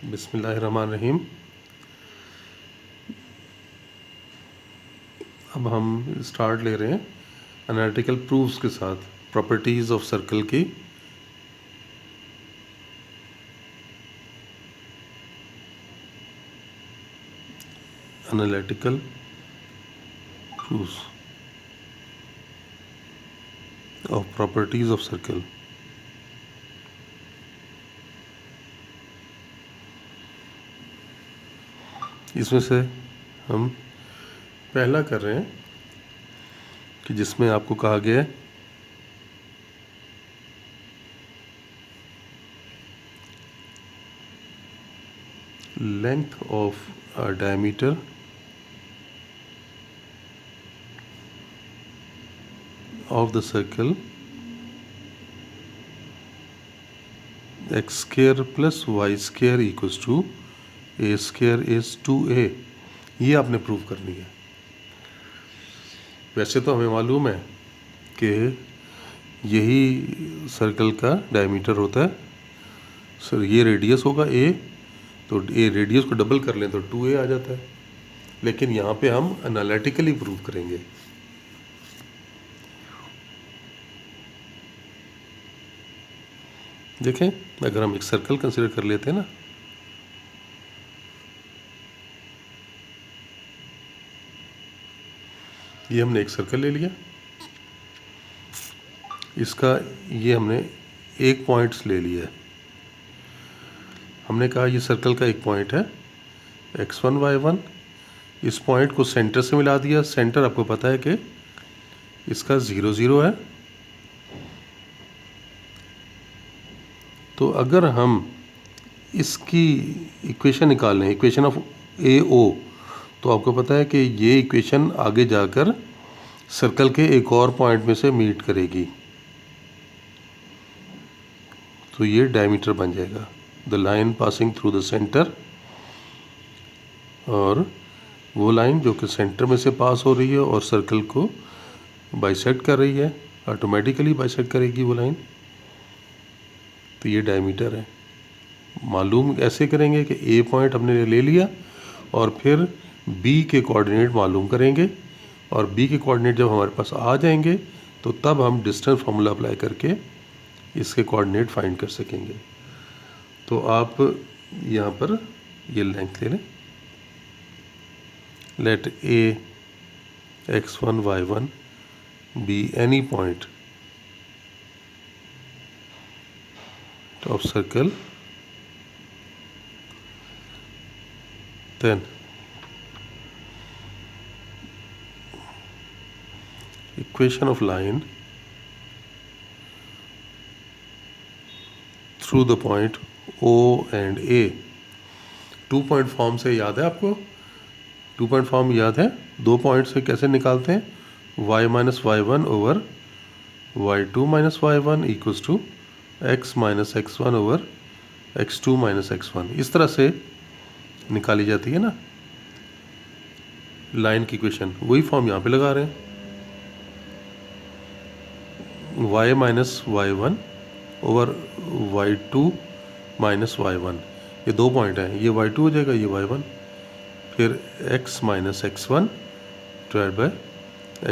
बिस्मिल्लाहिर्रहमानिर्रहीम। अब हम स्टार्ट ले रहे हैं एनालिटिकल प्रूफ्स के साथ प्रॉपर्टीज़ ऑफ सर्कल की। Analytical proofs of properties of circle. इसमें से हम पहला कर रहे हैं कि जिसमें आपको कहा गया है length of a diameter of the circle x square plus y square equals to a square is 2a। ये आपने प्रूव करनी है। वैसे तो हमें मालूम है कि यही सर्कल का डायमीटर होता है। सर ये रेडियस होगा a, तो a रेडियस को डबल कर लें तो 2a आ जाता है। लेकिन यहाँ पे हम एनालिटिकली प्रूव करेंगे। देखें, अगर हम एक सर्कल कंसिडर कर लेते हैं ना, ये हमने एक सर्कल ले लिया, इसका ये हमने एक पॉइंट्स ले लिया है। हमने कहा ये सर्कल का एक पॉइंट है x1 y1। इस पॉइंट को सेंटर से मिला दिया। सेंटर आपको पता है कि इसका 0 0 है। तो अगर हम इसकी इक्वेशन निकाल लें, इक्वेशन ऑफ ए ओ, तो आपको पता है कि ये इक्वेशन आगे जाकर सर्कल के एक और पॉइंट में से मीट करेगी, तो ये डायमीटर बन जाएगा। The line passing through the centre, और वो लाइन जो कि सेंटर में से पास हो रही है और सर्कल को बाइसेक्ट कर रही है, ऑटोमेटिकली बाइसेक्ट करेगी वो लाइन, तो ये डायमीटर है। मालूम ऐसे करेंगे कि ए पॉइंट हमने ले लिया और फिर बी के कोऑर्डिनेट मालूम करेंगे, और बी के कोऑर्डिनेट जब हमारे पास आ जाएंगे तो तब हम डिस्टेंस फार्मूला अप्लाई करके इसके कोऑर्डिनेट फाइंड कर सकेंगे। तो आप यहाँ पर ये लेंथ ले लें। Let a x1 y1 be any point of circle, then equation of line through the point O and A। 2 point form से याद है आपको? 2 पॉइंट फॉर्म याद है? 2 पॉइंट से कैसे निकालते हैं? y minus y one over y2 minus y one equals to x minus x1 over x2 minus x1। इस तरह से निकाली जाती है ना लाइन की इक्वेशन। वही फॉर्म यहाँ पे लगा रहे हैं। y minus y one over y2 minus y one, ये 2 पॉइंट हैं। ये y2 हो जाएगा, ये y1, फिर x minus x1 divide by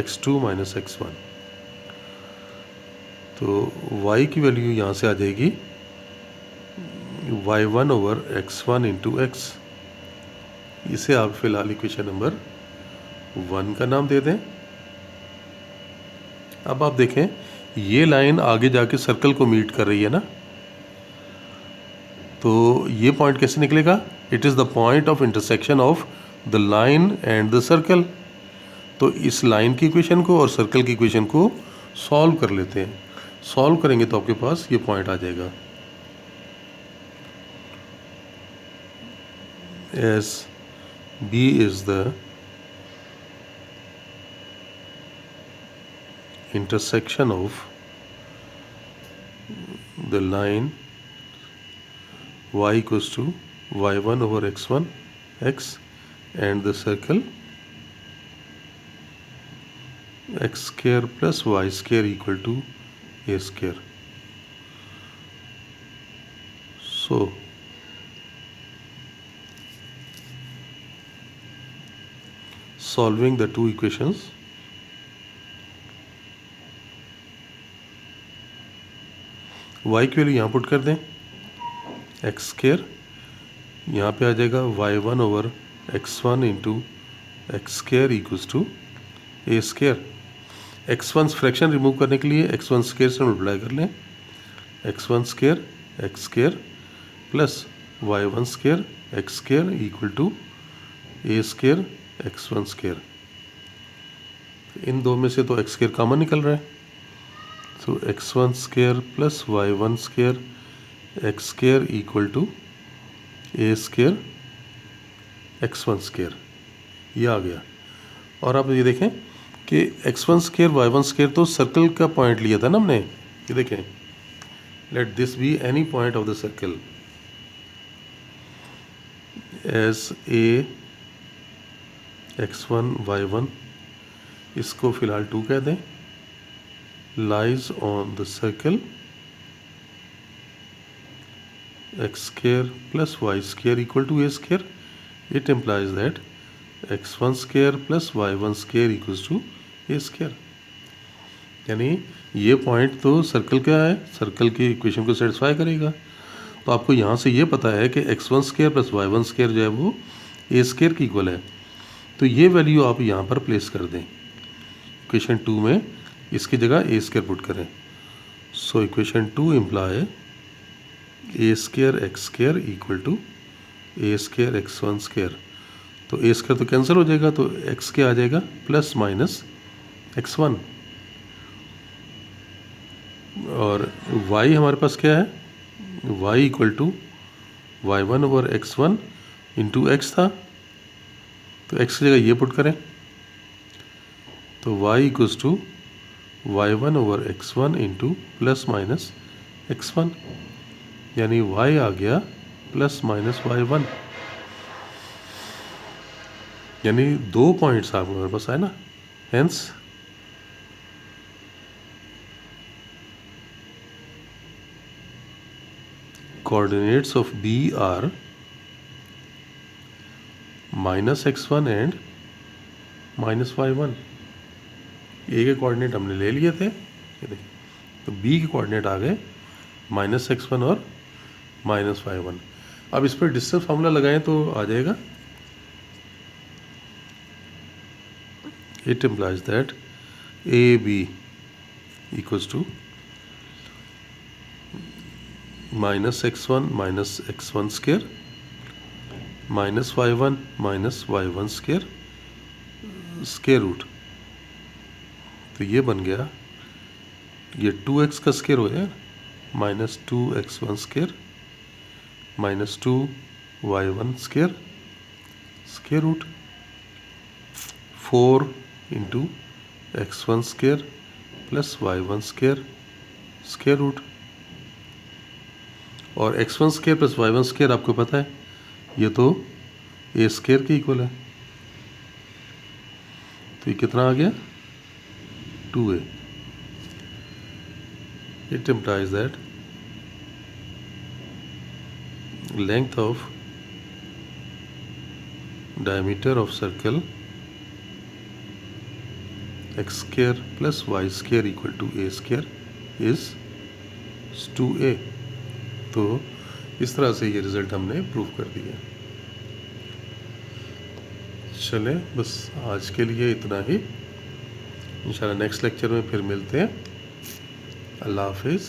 x2 minus x1। तो y की वैल्यू यहाँ से आ जाएगी y1 over x1 into x। इसे आप फिलहाल इक्वेशन नंबर 1 का नाम दे दें। अब आप देखें, ये लाइन आगे जाके सर्कल को मीट कर रही है ना, तो ये पॉइंट कैसे निकलेगा? It is the point of intersection of the line and the circle. तो इस लाइन की इक्वेशन को और सर्कल की इक्वेशन को सॉल्व कर लेते हैं। सॉल्व करेंगे तो आपके पास ये पॉइंट आ जाएगा। S B is the intersection of the line y equals to y1 over x1 x and the circle x square plus y square equal to a square। So solving the two equations, y की value यहाँ put कर दें, x square यहाँ पे आ जाएगा y1 over x1 into x square equals to A square. x1 fraction remove करने के लिए x1 स्केयर से मल्टीप्लाई कर लें, x1 square x square plus y1 square x square equal to A square x1 square. इन दो में से तो एक्स स्केयर कॉमन निकल रहा है, तो x1 square plus y1 square x square equal to A square x1 square, ये आ गया। और आप ये देखें कि x1 स्केयर y1 स्केयर तो सर्कल का पॉइंट लिया था ना हमने, ये देखें, let this be any point of the circle as a x1 y1, इसको फिलहाल 2 कह दें, lies on the circle x square plus y square equal to A square. It implies that x1 square plus y1 square equals to A square. यानी ये point तो circle का है, circle की इक्वेशन को सेटिस्फाई करेगा। तो आपको यहाँ से ये पता है कि x1 square plus y1 square जो है वो ए स्केयर की इक्वल है, तो ये वैल्यू आप यहाँ पर प्लेस कर दें इक्वेशन 2 में, इसकी जगह ए स्केयर पुट करें। So equation 2 imply a square x square equal to A square x1 square. तो ए स्केयर तो कैंसिल हो जाएगा, तो एक्स क्या आ जाएगा प्लस माइनस x1, और y हमारे पास क्या है, y equal to y1 over x1 into x था, तो x की जगह ये पुट करें, तो y equals to y1 over x1 into plus minus x1, यानी y आ गया प्लस माइनस y1। यानी 2 पॉइंट्स आपको हमारे पास आए ना, hence coordinates of B are minus x1 and minus y1। ए के कोऑर्डिनेट हमने ले लिए थे, ये देखिए, तो बी के कोऑर्डिनेट आ गए माइनस x1 और माइनस y1। अब इस पर डिस्टेंस फार्मूला लगाएं तो आ जाएगा, it implies that a b equals to minus x1 square minus y1 square square root. तो ये बन गया, ये 2x का स्केयर हो गया minus 2x1 square minus 2y1 square square root 4 into x1 square plus y1 square square root. और x1 square plus y1 square आपको पता है ये तो ए स्केयर के इक्वल है, तो ये कितना आ गया 2a। It implies that length of diameter of circle x square plus y square equal to A square is 2a। तो इस तरह से ये रिज़ल्ट हमने प्रूव कर दिया। चलें, बस आज के लिए इतना ही, इंशाल्लाह नेक्स्ट लेक्चर में फिर मिलते हैं। अल्लाह हाफिज़।